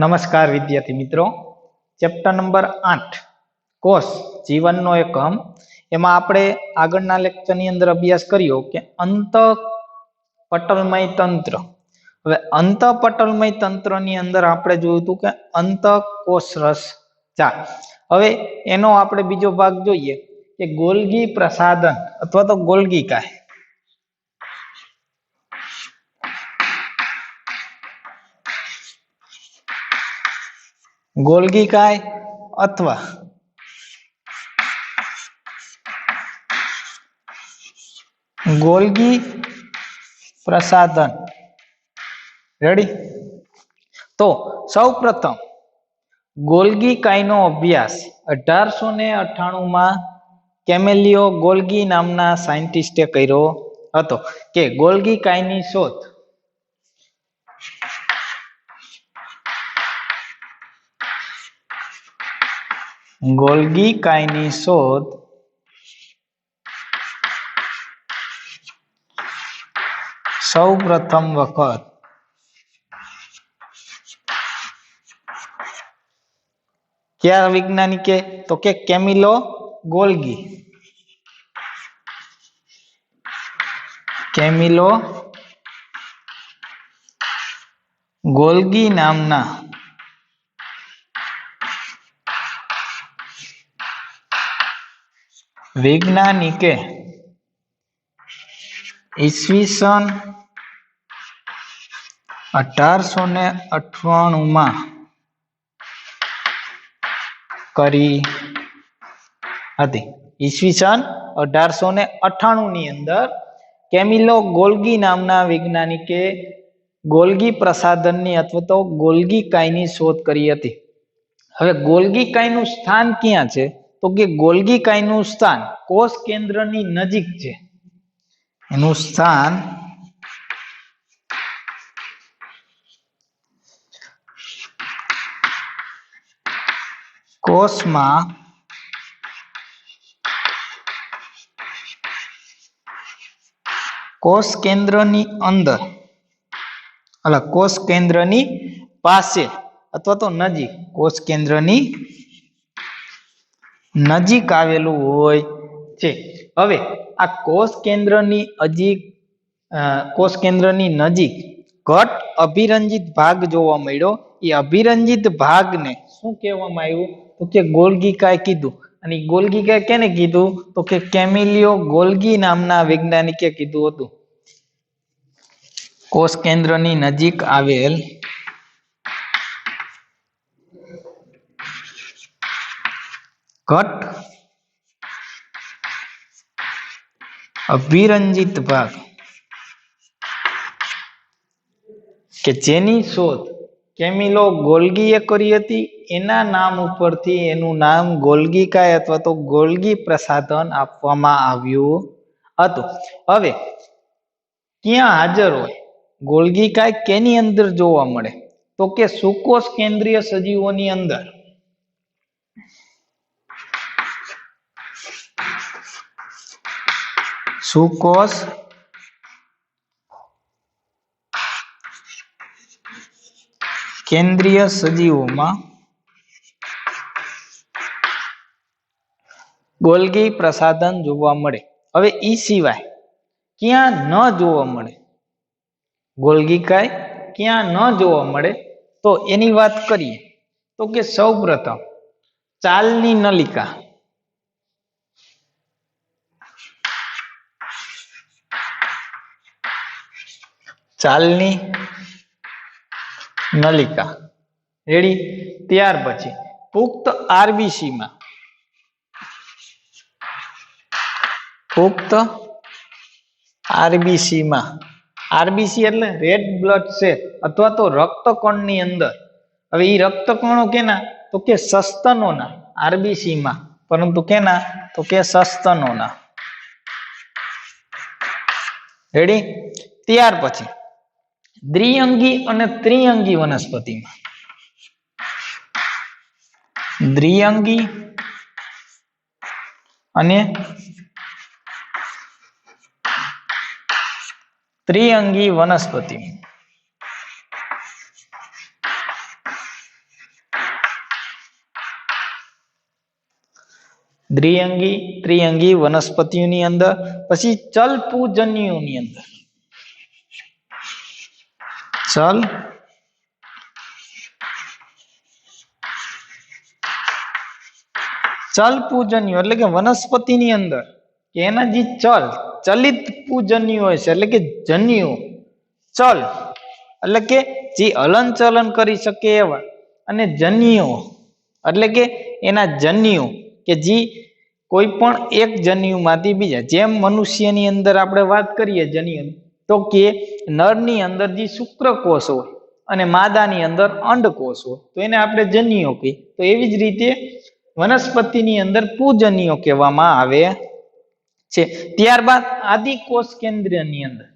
નમસ્કાર વિદ્યાર્થી મિત્રો, ચેપ્ટર નંબર 8 કોષ જીવનનો એકમ એમાં આપણે આગળના લેક્ચરની અંદર અભ્યાસ કર્યો કે અંતઃપટલમય તંત્ર. હવે અંતઃપટલમય તંત્રની અંદર આપણે જોયું હતું કે અંતઃકોષરસ ચાલ. હવે એનો આપણે બીજો ભાગ જોઈએ કે ગોલ્ગી પ્રસાધન અથવા તો ગોલ્ગી કાય. ગોલ્ગી કાય અથવા ગોલ્ગી પ્રસાધન. રેડી? તો સૌ પ્રથમ ગોલ્ગી કાયનો અભ્યાસ 1898 માં કેમેલિયો ગોલ્ગી નામના સાયન્ટિસ્ટે કર્યો હતો. કે ગોલ્ગી કાયની શોધ ગોલ્ગી કાયની શોધ સૌ પ્રથમ વખત કયા વૈજ્ઞાનિકે? તો કે કેમિલો ગોલ્ગી. કેમિલો ગોલ્ગી નામના વૈજ્ઞાનિકે ઈસવીસન 1898 માં કરી હતી. ઈસવીસન 1898 ની અંદર કેમિલો ગોલ્ગી નામના વૈજ્ઞાનિકે ગોલ્ગી પ્રસાધનની અથવા તો ગોલ્ગી કાયની શોધ કરી હતી. હવે ગોલ્ગી કાયનું સ્થાન ક્યાં છે? તો કે ગોલ્ગી કાયનું સ્થાન કોષ કેન્દ્રની નજીક છે. એનું સ્થાન કોષમાં કોષ કેન્દ્રની અંદર કોષ કેન્દ્રની પાસે અથવા તો નજીક, કોષ કેન્દ્રની નજીક આવેલું હોય છે. હવે આ કોષ કેન્દ્રની નજીક ઘટ અભિરંજિત ભાગ જોવા મળ્યો. એ અભિરંજિત ભાગને શું કહેવામાં આવ્યું? તો કે ગોલ્ગી કાય કીધું. અને ગોલ્ગી કાય કેને કીધું? તો કે કેમિલિયો ગોલ્ગી નામના વૈજ્ઞાનિકે કીધું હતું. કોષ કેન્દ્રની નજીક આવેલ ઘટ અભિરંજિત ભાગ કે જેની શોધ કેમિલો ગોલ્ગીએ કરી હતી, એના નામ ઉપરથી એનું નામ ગોલ્ગી કાય અથવા તો ગોલ્ગી પ્રસાધન આપવામાં આવ્યું હતું. હવે ક્યાં હાજર હોય ગોલ્ગી કાય? કેની અંદર જોવા મળે? તો કે સુકોષ કેન્દ્રીય સજીવોની અંદર. સુકોષ કેન્દ્રીય સજીવોમાં ગોલ્ગી પ્રસાધન જોવા મળે. હવે ઈ સિવાય ક્યાં ન જોવા મળે ગોલ્ગી કાય? ક્યાં ન જોવા મળે તો એની વાત કરીએ તો કે સૌ પ્રથમ ચાલની નલિકા. ચાલની નલિકા. રેડી? ત્યાર પછી પુખ્ત આરબીસી માં આરબીસી એટલે રેડ બ્લડ સેલ અથવા તો રક્તકણની અંદર. હવે એ રક્તકણો કેના? તો કે સસ્તનોના. આરબીસી માં, પરંતુ કેના? તો કે સસ્તનોના. રેડી? ત્યાર પછી દ્વિઅંગી અને ત્રિઅંગી વનસ્પતિમાં દ્વિઅંગી અને ત્રિઅંગી વનસ્પતિ. દ્વિઅંગી ત્રિઅંગી વનસ્પતિઓની અંદર, પછી ચલ પૂજન્યોની અંદર, ચલ પૂજન્યો એટલે કે વનસ્પતિની અંદર કે એના જે ચલિત પૂજન્યો હોય છે એટલે કે જન્યુ, ચલ એટલે કે જે હલન ચલન કરી શકે એવા, અને જન્યુ એટલે કે એના જન્યુ કે જે કોઈ પણ એક જન્યુમાંથી બીજા, જેમ મનુષ્યની અંદર આપણે વાત કરીએ જન્યુ, તો કે નરની અંદર જે શુક્રકોષ હોય અને માદાની અંદર અંડકોષ હોય તો એને આપણે જન્યુઓ કહીએ. તો એવી જ રીતે વનસ્પતિની અંદર પૂજન્યો કહેવામાં આવે છે. ત્યારબાદ આદિકોષ કેન્દ્રની અંદર,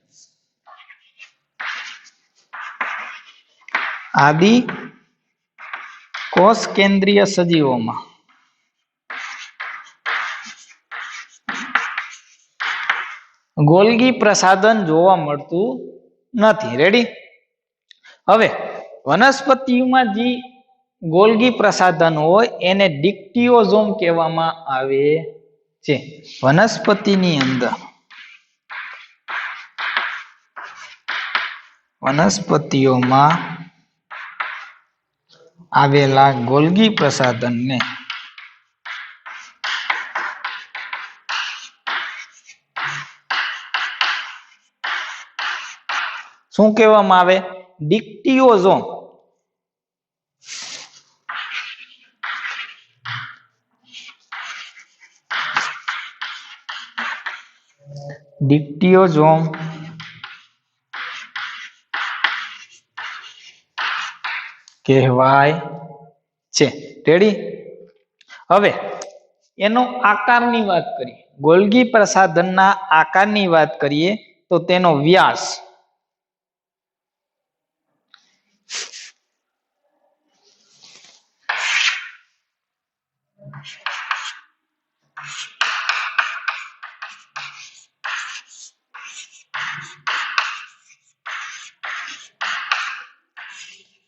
આદિ કોષ કેન્દ્રીય સજીવોમાં ગોલ્ગી પ્રસાધન જોવા મળતું નથી. રેડી. હવે વનસ્પતિઓમાં જે ગોલ્ગી પ્રસાધન હોય એને ડિક્ટિયોઝોમ કહેવામાં આવે છે. વનસ્પતિની અંદર વનસ્પતિઓમાં આવેલા ગોલ્ગી પ્રસાધનને શું કહેવામાં આવે? ડિક્ટિયોઝોમ. ડિક્ટિયોઝોમ કહેવાય છે. રેડી. હવે એનો આકારની વાત કરીએ, ગોલ્ગી પ્રસાધનના આકારની વાત કરીએ તો તેનો વ્યાસ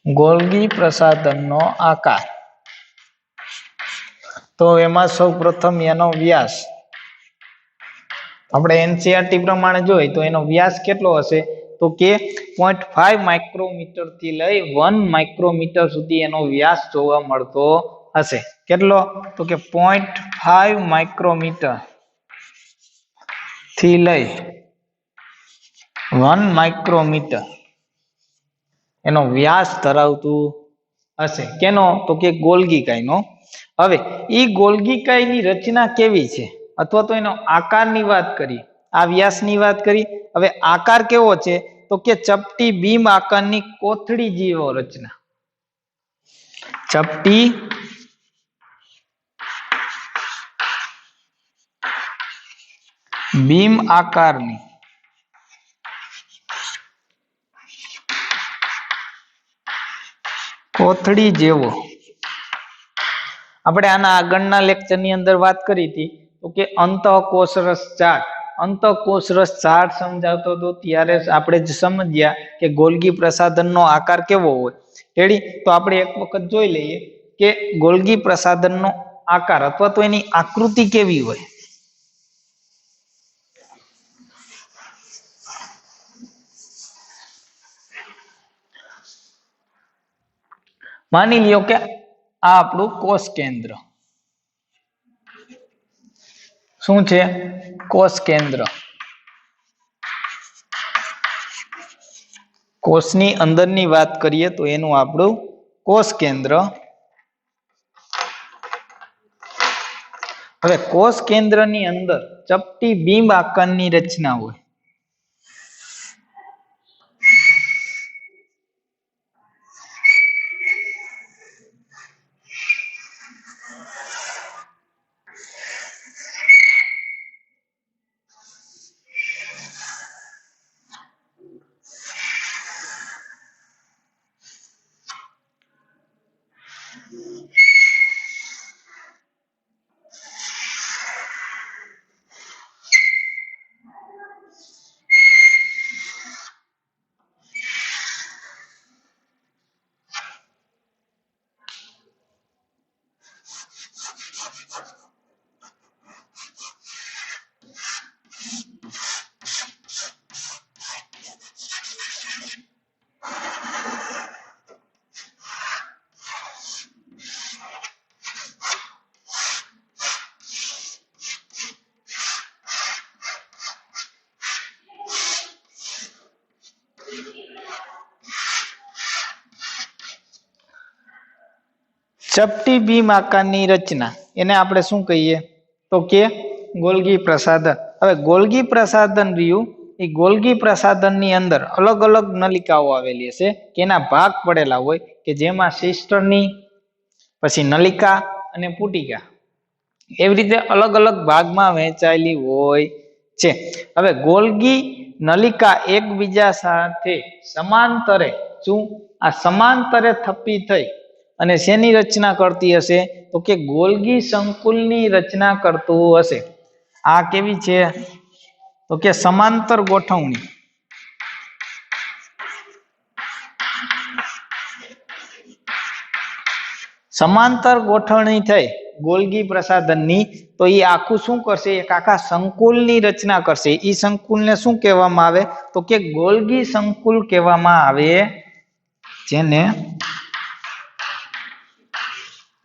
ગોલ્ગી પ્રસાધનનો આકાર, તો એમાં સૌ પ્રથમ એનો વ્યાસ આપણે એનસીઆરટી પ્રમાણે જોઈએ તો એનો વ્યાસ કેટલો હશે? તો કે 0.5 માઇક્રોમીટર થી લઈ 1 માઇક્રોમીટર સુધી એનો વ્યાસ જોવા મળતો હશે. કેટલો? તો કે 0.5 માઇક્રોમીટર થી લઈ 1 માઇક્રોમીટર એનો વ્યાસ ધરાવતું હશે. કેનો? તો કે ગોલ્ગીકાયનો. હવે ઈ ગોલ્ગીકાયની રચના કેવી છે અથવા તો એનો આકારની વાત કરી, આ વ્યાસની વાત કરી. હવે આકાર કેવો છે? તો કે ચપટી બીમ આકારની કોથળી જેવો રચના. ચપટી બીમ આકારની કોથળી જેવો. આપણે આના આગળના લેક્ચરની અંદર વાત કરી હતી તો કે અંતઃકોષરસ ચાર્ટ, અંતઃકોષરસ ચાર્ટ સમજાવતો હતો ત્યારે આપણે જ સમજ્યા કે ગોલ્ગી પ્રસાધનનો આકાર કેવો હોય. રેડી. તો આપણે એક વખત જોઈ લઈએ કે ગોલ્ગી પ્રસાધનનો આકાર અથવા તો એની આકૃતિ કેવી હોય. માની લ્યો કે આ આપણું કોષ કેન્દ્ર. શું છે? કોષ કેન્દ્ર. કોષની અંદરની વાત કરીએ તો એનું આપણું કોષ કેન્દ્ર. હવે કોષ કેન્દ્રની અંદર ચપટી બીમ આકારની રચના હોય. ચપટી બીમ આકારની રચના એને આપણે શું કહીએ તો કે ગોલ્ગી પ્રસાધન। હવે ગોલ્ગી પ્રસાધન રહ્યું એ ગોલ્ગી પ્રસાધનની અંદર અલગ અલગ નલિકાઓ આવેલી હશે કે એના ભાગ પડેલા હોય કે જેમાં સિસ્ટરની પછી નલિકા અને પુટિકા એવી રીતે અલગ અલગ ભાગમાં વહેંચાયેલી હોય છે। હવે ગોલ્ગી નલિકા એકબીજા સાથે સમાંતરે શું આ સમાંતરે થપ્પી થઈ અને શેની રચના કરતી હશે તો કે ગોલ્ગી સંકુલની રચના કરતું હશે। આ કેવી છે તો કે સમાંતર ગોઠવણી સમાંતર ગોઠવણી થઈ ગોલ્ગી પ્રસાધનની તો એ આખું શું કરશે એક આખા સંકુલની રચના કરશે। એ સંકુલને શું કહેવામાં આવે તો કે ગોલ્ગી સંકુલ કહેવામાં આવે જેને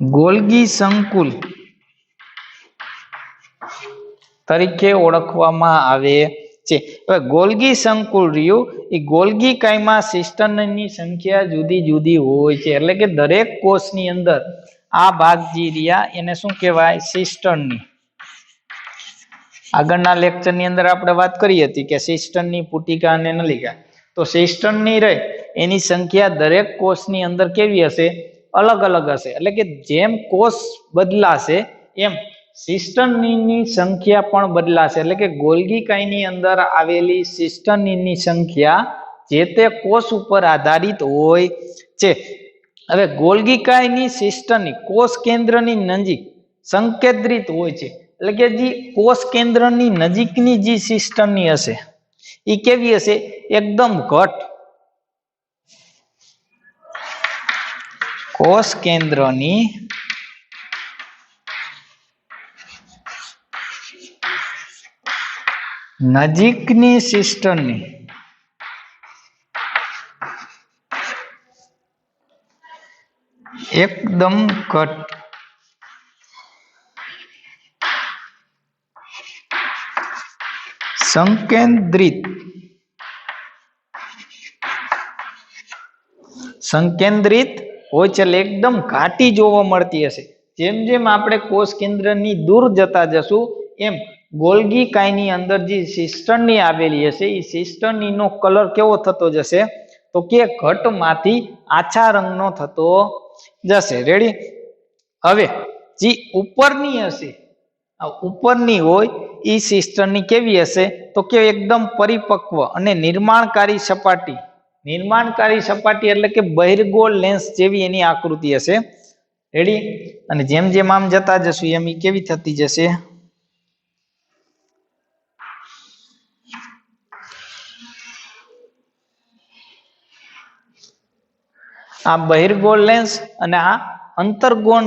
ગોલ્ગી સંકુલ તરીકે ઓળખવામાં આવે છે। હવે ગોલ્ગી સંકુલ રહ્યું એ ગોલ્ગી કાયમાં સિસ્ટર્નની સંખ્યા જુદી જુદી હોય છે એટલે કે દરેક કોષની અંદર આ ભાગ જે રહ્યા એને શું કહેવાય સિસ્ટર્ની। આગળના લેક્ચરની અંદર આપણે વાત કરી હતી કે સિસ્ટર્ની પુટિકા અને નલિકા તો સિસ્ટર્ની રહે એની સંખ્યા દરેક કોષની અંદર કેવી હશે અલગ અલગ હશે એટલે કે જેમ કોષ બદલાશે એમ સિસ્ટર્નીની સંખ્યા પણ બદલાશે એટલે કે ગોલ્ગી કાયની અંદર આવેલી સિસ્ટર્નીની સંખ્યા જે તે કોષ ઉપર આધારિત હોય છે। હવે ગોલ્ગી કાયની સિસ્ટર્ની કોષ કેન્દ્રની નજીક સંકેન્દ્રિત હોય છે એટલે કે જે કોષ કેન્દ્રની નજીકની જે સિસ્ટર્ની હશે એ કેવી હશે એકદમ ઘટ કોષ કેન્દ્રની નજીકની સિસ્ટર્ની એકદમ ઘટ સંકેન્દ્રિત હોય છે એટલે એકદમ ઘાટી જોવા મળતી હશે। જેમ જેમ આપણે કોષ કેન્દ્રની દૂર જતા જશું એમ ગોલ્ગી કાયની અંદર જે સિસ્ટર્ની આવેલી હશે એ સિસ્ટર્નીનો કલર કેવો થતો જશે તો કે ઘટમાંથી આછા રંગનો થતો જશે। રેડી। હવે જે ઉપરની હશે આ ઉપરની હોય એ સિસ્ટર્ની કેવી હશે તો કે એકદમ પરિપક્વ અને નિર્માણકારી સપાટી એટલે કે બહિર્ગોળ લેન્સ જેવી એની આકૃતિ હશે। રેડી। અને જેમ જેમ આમ જતા જશું એમ એ કેવી થતી જશે આ બહિર્ગોળ લેન્સ અને આ અંતર્ગોળ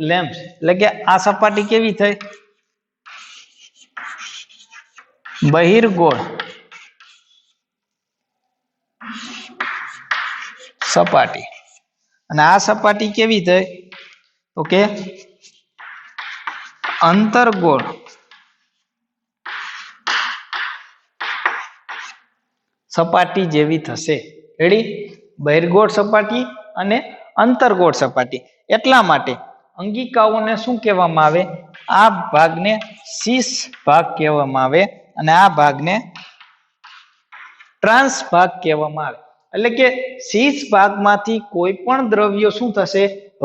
લેન્સ એટલે કે આ સપાટી કેવી થઈ બહિર્ગોળ સપાટી અને આ સપાટી કેવી થઈ તો કે અંતર્ગોળ સપાટી જેવી થશે। રેડી। બહિર્ગોળ સપાટી અને અંતર્ગોળ સપાટી એટલા માટે અંગિકાઓને શું કહેવામાં આવે આ ભાગને શીર્ષ ભાગ કહેવામાં આવે અને આ ભાગને ટ્રાંસ ભાગ કહેવામાં આવે એટલે કે શીર્ષ ભાગમાંથી કોઈ પણ દ્રવ્ય શું થશે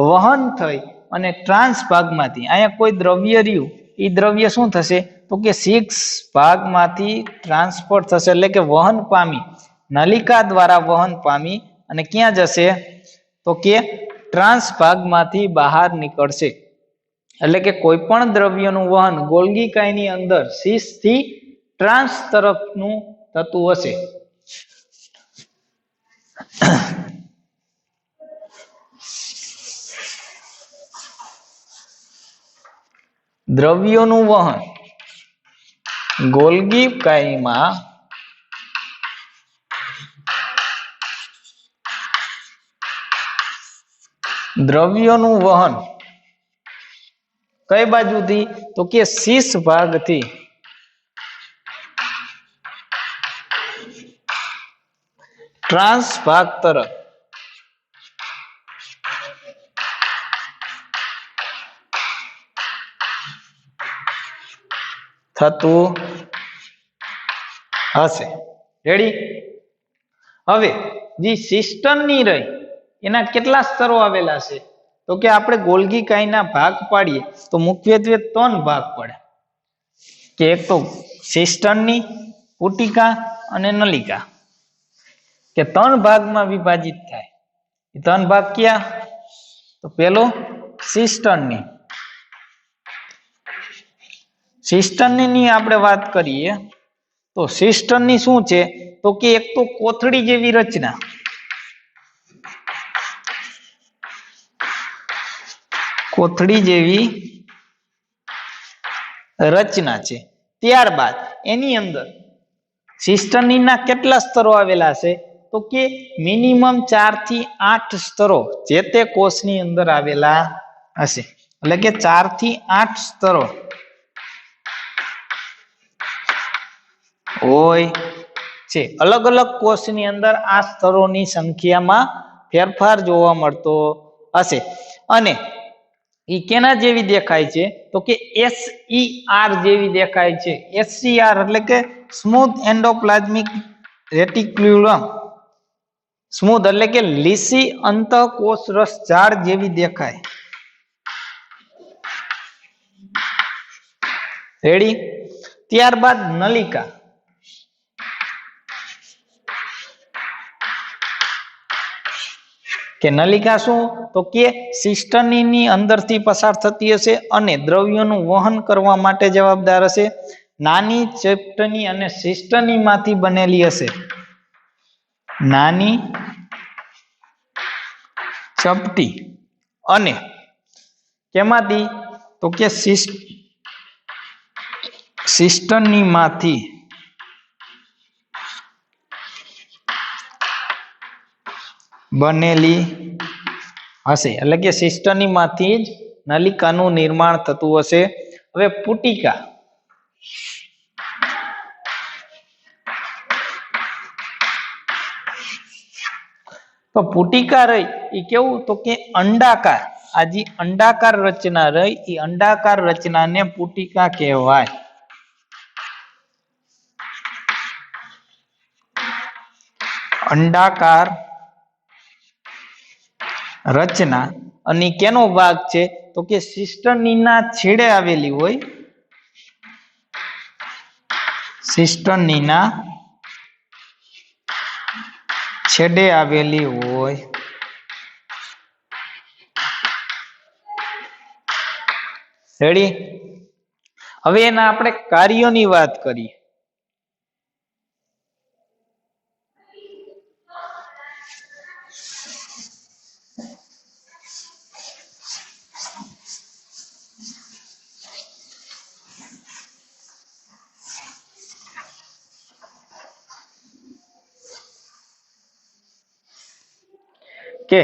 વહન થઈ અને ટ્રાંસ ભાગમાંથી અહીંયા કોઈ દ્રવ્ય રહ્યું એ દ્રવ્ય શું થશે તો કે શીર્ષ ભાગમાંથી ટ્રાન્સફર થશે એટલે કે વહન પામી નલિકા દ્વારા વહન પામી અને ક્યાં જશે તો કે ટ્રાંસ ભાગમાંથી બહાર નીકળશે। એટલે કે કોઈ પણ દ્રવ્યનું વહન ગોલ્ગી કાયની અંદર શીર્ષથી ટ્રાંસ તરફનું થતું હશે। દ્રવ્યોનું વહન ગોલ્ગી કાયમાં દ્રવ્યોનું વહન કઈ બાજુથી તો કે શીર્ષ ભાગથી ટ્રાન્સ ભાગ તરફ થતું હશે. રેડી? હવે જે સિસ્ટમની રહી એના કેટલા સ્તરો આવેલા છે? તો કે આપણે ગોલ્ગી કાયના ભાગ પાડીએ તો મુખ્યત્વે 3 ભાગ પડે, કે એક તો સિસ્ટમની, પુટિકા અને નલિકા, કે 3 ભાગમાં વિભાજિત થાય. એ 3 ભાગ ક્યાં? તો પેલો સિસ્ટમની. સિસ્ટમની આપણે વાત કરીએ તો સિસ્ટમની શું છે? તો કે એક તો કોથળી જેવી રચના, કોથળી જેવી રચના છે. ત્યારબાદ એની અંદર સિસ્ટમના કેટલા સ્તરો આવેલા છે? તો કે મિનિમમ 4 થી 8 સ્તરો જે તે કોષની અંદર આવેલા હશે. એટલે કે 4 થી 8 સ્તરો હોય છે. અલગ અલગ કોષની અંદર આ સ્તરોની સંખ્યામાં ફેરફાર જોવા મળતો હશે. અને ઈ કેના જેવી દેખાય છે? તો કે SER જેવી દેખાય છે. SER એટલે કે સ્મૂથ એન્ડોપ્લાઝમિક રેટિક્યુલમ. સ્મૂથ એટલે કે લીસી અંતઃકોષરસ ઝાડ જેવી દેખાય. રેડી? ત્યારબાદ નલિકા. કે નલિકા શું? તો કે સિસ્ટમની અંદરથી પસાર થતી હશે અને દ્રવ્યોનું વહન કરવા માટે જવાબદાર હશે. નાની ચેપ્ટની અને સિસ્ટમમાંથી બનેલી હશે. નાની ચપટી અને કેમાંથી? તો કે સિસ્ટમમાંથી બનેલી હશે. એટલે કે સિસ્ટમમાંથી જ નલિકાનું નિર્માણ થતું હશે. હવે પુટિકા. તો પુટિકા રહી એ કેવું? તો કે અંડાકાર. આ જે અંડાકાર રચના રહી એ અંડાકાર રચનાને પુટિકા કહેવાય. અંડાકાર રચના. અને કેનો ભાગ છે? તો કે સિસ્ટમના છેડે આવેલી હોય. સિસ્ટમના છેડે આવેલી હોય. રેડી? હવે એના આપણે કાર્યોની વાત કરીએ. કે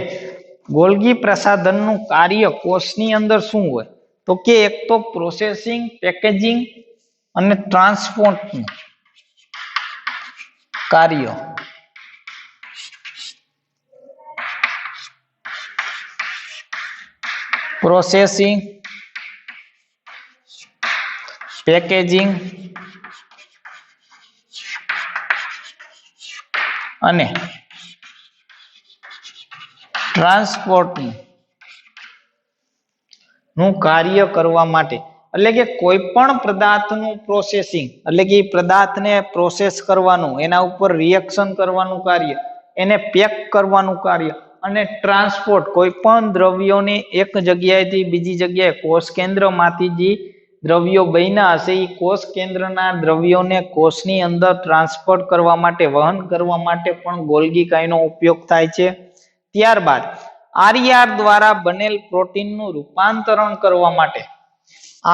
ગોલ્ગી પ્રસાધનનું કાર્ય કોષની અંદર શું હોય? તો કે એક તો પ્રોસેસિંગ, પેકેજિંગ અને ટ્રાન્સપોર્ટનું કાર્ય. પ્રોસેસિંગ, પેકેજિંગ અને ટ્રાન્સપોર્ટ નું કાર્ય કરવા માટે. એટલે કે કોઈ પણ પદાર્થનું પ્રોસેસિંગ એટલે કે પદાર્થને પ્રોસેસ કરવાનું, એના ઉપર રિએક્શન કરવાનું કાર્ય, એને પેક કરવાનું કાર્ય અને ટ્રાન્સપોર્ટ કોઈ પણ દ્રવ્યોને એક જગ્યાએથી બીજી જગ્યાએ કોષ કેન્દ્રમાંથી જે દ્રવ્યો બન્યા હશે એ કોષ કેન્દ્રના દ્રવ્યોને કોષની અંદર ટ્રાન્સપોર્ટ કરવા માટે, વહન કરવા માટે પણ ગોલ્ગી કાયનો ઉપયોગ થાય છે. ત્યારબાદ આરઈઆર દ્વારા બનેલ પ્રોટીનનું રૂપાંતરણ કરવા માટે,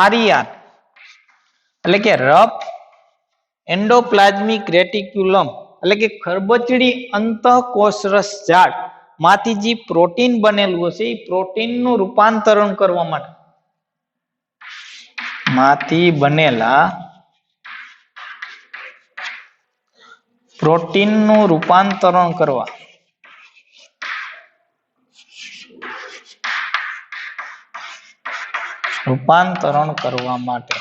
આરઈઆર એટલે કે રફ એન્ડોપ્લાઝમિક રેટિક્યુલમ એટલે કે ખરબચડી અંતઃકોષરસ ઝાડ માંથી જે પ્રોટીન બનેલું હશે એ પ્રોટીનનું રૂપાંતરણ કરવા માટે માંથી બનેલા પ્રોટીનનું રૂપાંતરણ કરવા માટે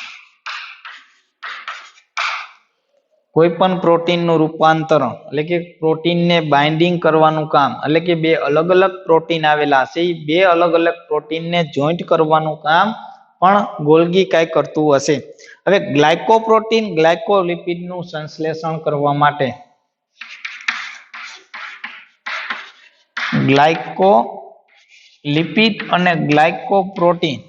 કોઈ પણ પ્રોટીનનું રૂપાંતરણ એટલે કે પ્રોટીનને બાઇન્ડિંગ કરવાનું કામ એટલે કે બે અલગ અલગ પ્રોટીન આવેલા છે, બે અલગ અલગ પ્રોટીનને જોઈન્ટ કરવાનું કામ પણ ગોલ્ગી કાંઈ કરતું હશે. હવે ગ્લાયકોપ્રોટીન ગ્લાયકોલિપિડનું સંશ્લેષણ કરવા માટે ગ્લાયકોલિપિડ અને ગ્લાયકોપ્રોટીન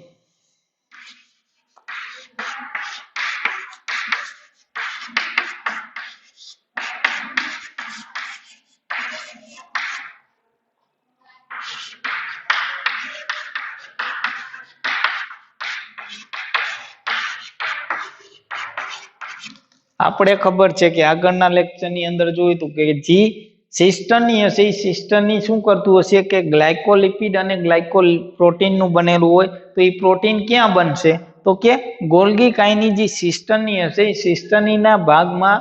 આપણે ખબર છે કે આગળના લેક્ચરની અંદર જોયું હતું કે જે સિસ્ટરની હશે એ સિસ્ટરની શું કરતું હશે કે ગ્લાયકોલિપિડ અને ગ્લાયકોપ્રોટીનનું બનેલું હોય તો એ પ્રોટીન ક્યાં બનશે તો કે ગોલ્ગી કાયની જે સિસ્ટરની હશે એ સિસ્ટનીના ભાગમાં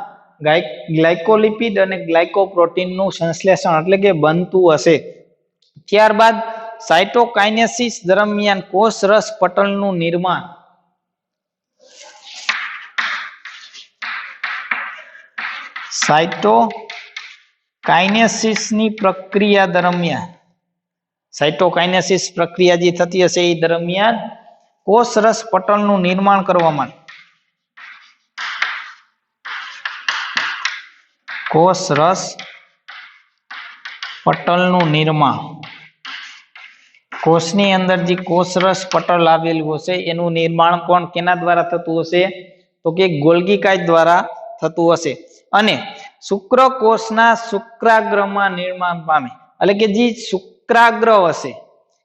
ગ્લાયકોલિપિડ અને ગ્લાયકોપ્રોટીનનું સંશ્લેષણ એટલે કે બનતું હશે. ત્યારબાદ સાયટોકાઇનેસિસ દરમિયાન કોષરસ પટલનું નિર્માણ સાયટોકાઇનેસિસની પ્રક્રિયા દરમિયાન સાયટોકાઇનેસિસ પ્રક્રિયા જે થતી હશે એ દરમિયાન કોષરસ પટલનું નિર્માણ કરવા માટે કોષરસ પટલનું નિર્માણ કોષની અંદર જે કોષરસ પટલ આવેલું હશે એનું નિર્માણ પણ કેના દ્વારા થતું હશે તો કે ગોલ્ગી કાય દ્વારા થતું હશે. અને શુક્રકોષના શુક્રાગ્રમાં નિર્માણ પામે એટલે કે જે શુક્રાગ્ર હશે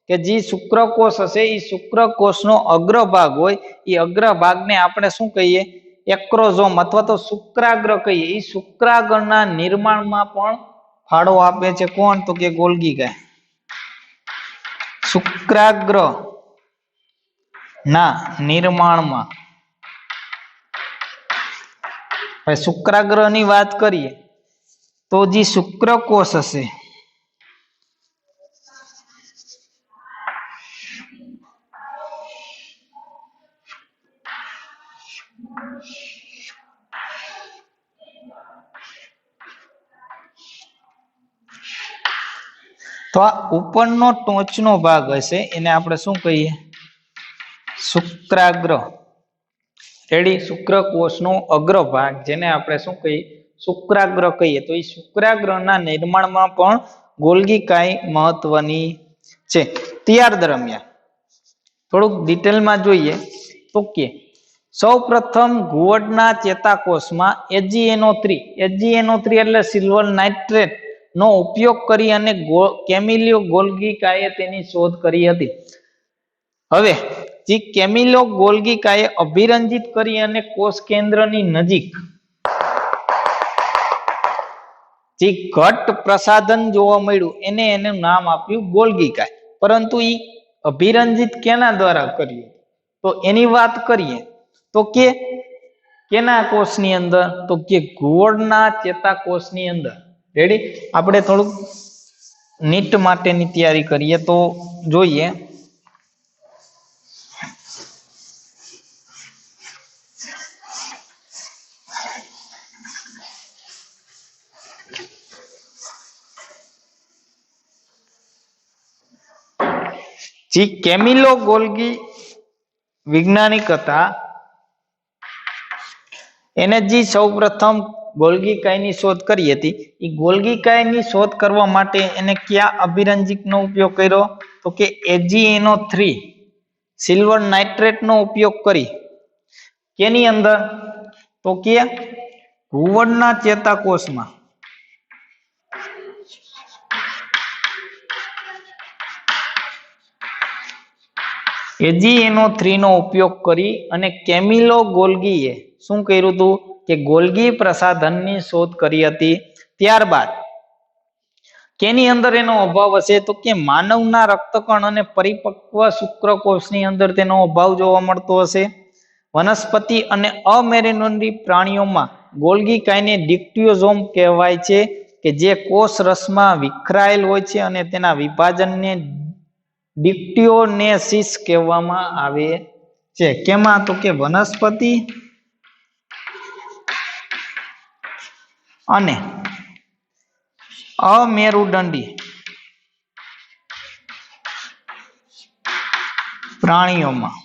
કે જે શુક્રકોષ હશે એ શુક્રકોષનો અગ્રભાગ હોય એ અગ્રભાગને આપણે શું કહીએ એક્રોઝોમ અથવા તો શુક્રાગ્ર કહીએ. એ શુક્રાગ્રના નિર્માણમાં પણ ફાળો આપે છે કોણ તો કે ગોલ્ગી કાય. શુક્રાગ્ર ના નિર્માણમાં શુક્રાગ્રની વાત કરીએ તો જે શુક્રકોષ હશે તો આ ઉપરનો ટોચનો ભાગ હશે એને આપણે શું કહીએ શુક્રાગ્ર. રેડી શુક્રકોષનો અગ્રભાગ જેને આપણે શું કહીએ શુક્રાગ્ર કહીએ. તો એ શુક્રાગ્રના નિર્માણમાં પણ ગોલ્ગી કાય મહત્વની છે. ત્યાર દરમિયાન થોડુંક ડિટેલમાં જોઈએ તો કે સૌપ્રથમ ઘુવડના ચેતાકોષમાં AgNO3 એટલે સિલ્વર નાઇટ્રેટ નો ઉપયોગ કરી અને કેમિલિયો ગોલ્ગી કાયે તેની શોધ કરી હતી. હવે જે કેમિલો ગોલ્ગી કાયે અભિરંજિત કરી અને કોષ કેન્દ્રની નજીક જે ઘટ પ્રસાધન જોવા મળ્યું એનું નામ આપ્યું ગોલ્ગી કાય. પરંતુ એ અભિરંજિત કેના દ્વારા કર્યું તો એની વાત કરીએ તો કે કેના કોષની અંદર તો કે ઘુવડના ચેતાકોષની અંદર. રેડી આપણે થોડુંક નીટ માટેની તૈયારી કરીએ તો જોઈએ જે કેમિલો ગોલ્ગી વૈજ્ઞાનિક હતા એને જે સૌપ્રથમ ગોલ્ગી કાયની શોધ કરી હતી એ ગોલ્ગી કાયની શોધ કરવા માટે એને કયા અભિરંજકનો ઉપયોગ કર્યો તો કે AgNO3 સિલ્વર નાઇટ્રેટનો ઉપયોગ કરી કેની અંદર તો કે ઘુવડના ચેતાકોષમાં AgNO3 નો ઉપયોગ કરી અને કેમિલો ગોલ્ગીએ શું કર્યું હતું કે ગોલ્ગી પ્રસાધનની શોધ કરી હતી. ત્યારબાદ કેની અંદર એનો અભાવ હશે તો કે માનવના રક્તકણ અને પરિપક્વ શુક્રકોષની અંદર તેનો અભાવ જોવા મળતો હશે. વનસ્પતિ અને અમેરુદંડી પ્રાણીઓમાં ગોલ્ગી કાયને ડિક્ટિયોઝોમ કહેવાય છે કે જે કોષ રસમાં વિખરાયેલ હોય છે અને તેના વિભાજનને ડિક્ટિયોનેસિસ કહેવામાં આવે છે. કેમાં? તો કે વનસ્પતિ અને અમેરુદંડી પ્રાણીઓમાં,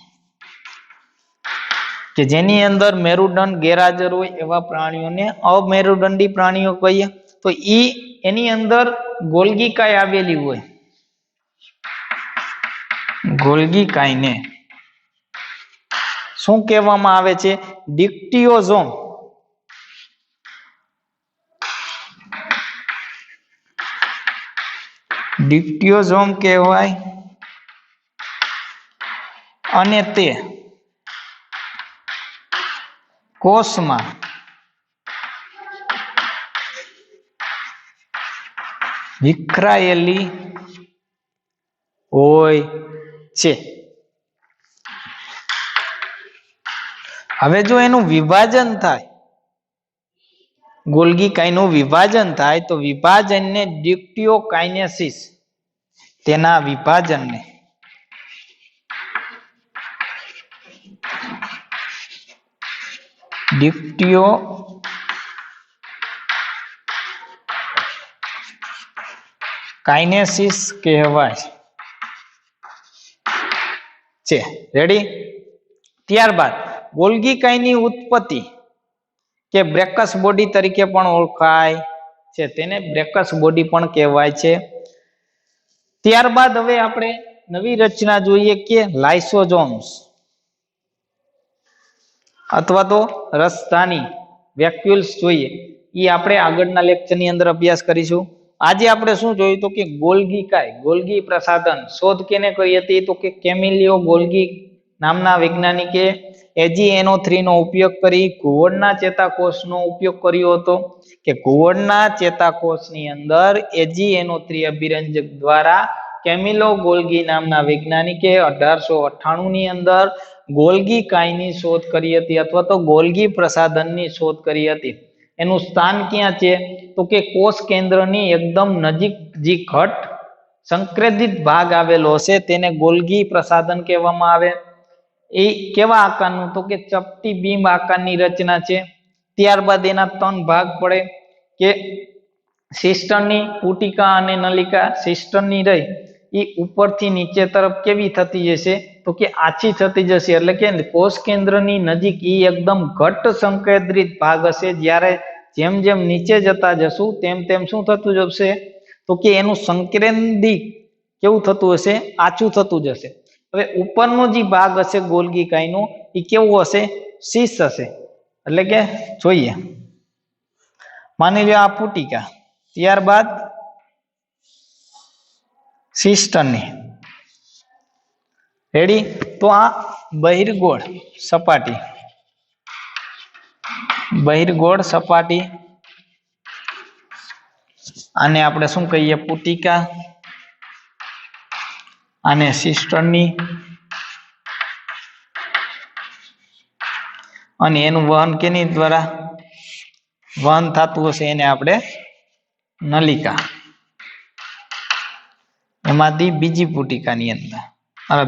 કે જેની અંદર મેરુદંડ ગેરહાજર હોય એવા પ્રાણીઓને અમેરુદંડી પ્રાણીઓ કહીએ. તો એની અંદર ગોલ્ગી કાય આવેલી હોય. ગોલ્ગી કાયને શું કહેવામાં આવે છે? ડિક્ટિયોઝોમ. ડિક્ટિયોઝોમ કહેવાય અને તે કોષમાં વિખરાયેલી હોય છે. હવે જો એનું વિભાજન થાય, ગોલ્ગી કાયનું વિભાજન થાય તો વિભાજનને ડિક્ટિયોકાઇનેસિસ, તેના વિભાજનને ડિક્ટિયોકાઇનેસિસ કહેવાય છે. રેડી? ત્યારબાદ ગોલ્ગી કાયની ઉત્પત્તિ કે બ્રેકસ બોડી તરીકે પણ ઓળખાય છે, તેને બ્રેકસ બોડી પણ કહેવાય છે. ત્યારબાદ હવે આપણે નવી રચના જોઈએ કે લાઇસોઝોમ્સ અથવા તો રસધાની વેક્યુલ્સ જોઈએ. એ આપણે આગળના લેક્ચરની અંદર અભ્યાસ કરીશું. આજે આપણે શું જોયું તો કે ગોલ્ગી કાય, ગોલ્ગી પ્રસાધન શોધ કેને કરી હતી? તો કે કેમિલિયો ગોલ્ગી નામના વૈજ્ઞાનિકે AgNO3 નો ઉપયોગ કરી ઘુવડના ચેતાકોષનો ઉપયોગ કર્યો હતો, કે ઘુવડના ચેતાકોષની અંદર AgNO3 અભિરંજક દ્વારા કેમિલો ગોલ્ગી નામના વૈજ્ઞાનિકે 1898 ની અંદર ગોલ્ગી કાયની શોધ કરી હતી અથવા તો ગોલ્ગી પ્રસાધનની શોધ કરી હતી. એનું સ્થાન ક્યાં છે? તો કે કોષ કેન્દ્રની એકદમ નજીક જે ઘટ સંકેન્દ્રિત ભાગ આવેલો હશે તેને ગોલ્ગી પ્રસાધન કહેવામાં આવે. એ કેવા આકારનું? તો કે ચપટી બીમ આકારની રચના છે. ત્યારબાદ એના 3 ભાગ પડે કે સિસ્ટમની પુટિકા અને નલિકા. સિસ્ટમની રહી એ ઉપરથી નીચે તરફ કેવી થતી જશે? તો કે આછી થતી જશે, એટલે કે કોષ કેન્દ્રની નજીક એ એકદમ ઘટ્ટ સંકેન્દ્રિત ભાગ હશે. જ્યારે જેમ જેમ નીચે જતા જશું તેમ તેમ શું થતું જશે? તો કે એનું સંકેન્દ્રિત કેવું થતું હશે? આછું થતું જશે. હવે ઉપરનો જે ભાગ હશે ગોલ્ગી કાયનો એ કેવું હશે? શીશ હશે. એટલે કે જોઈએ, માની લો આ પુટિકા, ત્યારબાદ સિસ્ટમની. રેડી? તો આ બહિર્ગોળ સપાટી, બહિર્ગોળ સપાટી આને આપણે શું કહીએ? પુટિકા. અને સિસ્ટમની, અને એનું વહન કેની દ્વારા વહન થતું હશે? એને આપણે નલિકા. એમાંથી બીજી પુટિકાની અંદર,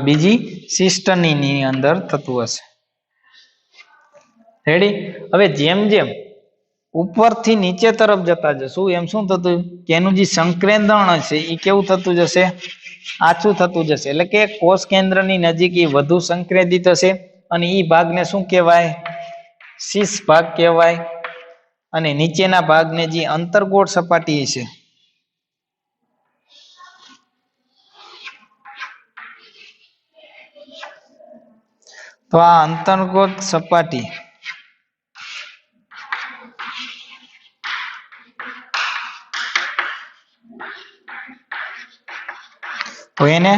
બીજી સિસ્ટમની અંદર થતું હશે. રેડી? હવે જેમ જેમ ઉપરથી નીચે તરફ જતા જશું એમ શું થતું? કે એનું જે સંકેન્દ્રણ હશે એ કેવું થતું જશે? આછું થતું જશે. એટલે કે કોષ કેન્દ્રની નજીક એ વધુ સંકેન્દ્રિત હશે અને એ ભાગને શું કહેવાય? શીશ ભાગ કહેવાય. અને નીચેના ભાગને જે અંતર્ગોળ સપાટી છે તો આ અંતર્ગોળ સપાટી તો એને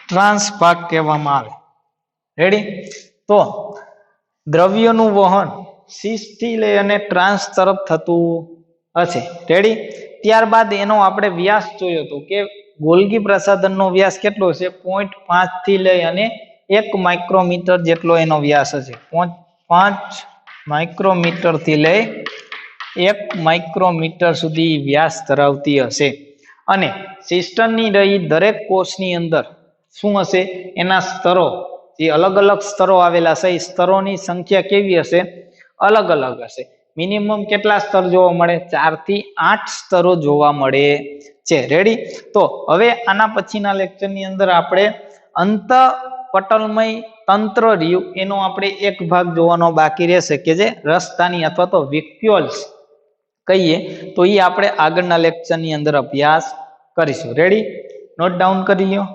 ટ્રાન્સ ભાગ કહેવામાં આવે. રેડી? તો દ્રવ્યનું વહન શીશ થી લઈ અને ટ્રાન્સ તરફ થતું હશે. રેડી? ત્યારબાદ એનો આપણે વ્યાસ જોયો હતો કે ગોલ્ગી પ્રસાધનનો વ્યાસ કેટલો છે? 0.5 થી લઈ અને 1 માઇક્રોમીટર જેટલો એનો વ્યાસ હશે. 5 માઇક્રોમીટર થી લઈ 1 માઇક્રોમીટર સુધી વ્યાસ ધરાવતી હશે અને સિસ્ટમની રહી દરેક કોષની અંદર શું હશે એના સ્તરો જે અલગ અલગ સ્તરો આવેલા છે એ સ્તરોની સંખ્યા કેવી હશે અલગ અલગ હશે મિનિમમ કેટલા સ્તર જોવા મળે 4 થી 8 સ્તરો જોવા મળે છે રેડી તો હવે આના પછીના લેક્ચરની અંદર આપણે અંતઃપટલમય તંત્ર રહ્યું એનો આપણે એક ભાગ જોવાનો બાકી રહેશે કે જે રસધાની અથવા તો વેક્યુલ્સ કહીએ તો એ આપણે આગળના લેક્ચરની અંદર અભ્યાસ કરીશું રેડી નોટ ડાઉન કરી લો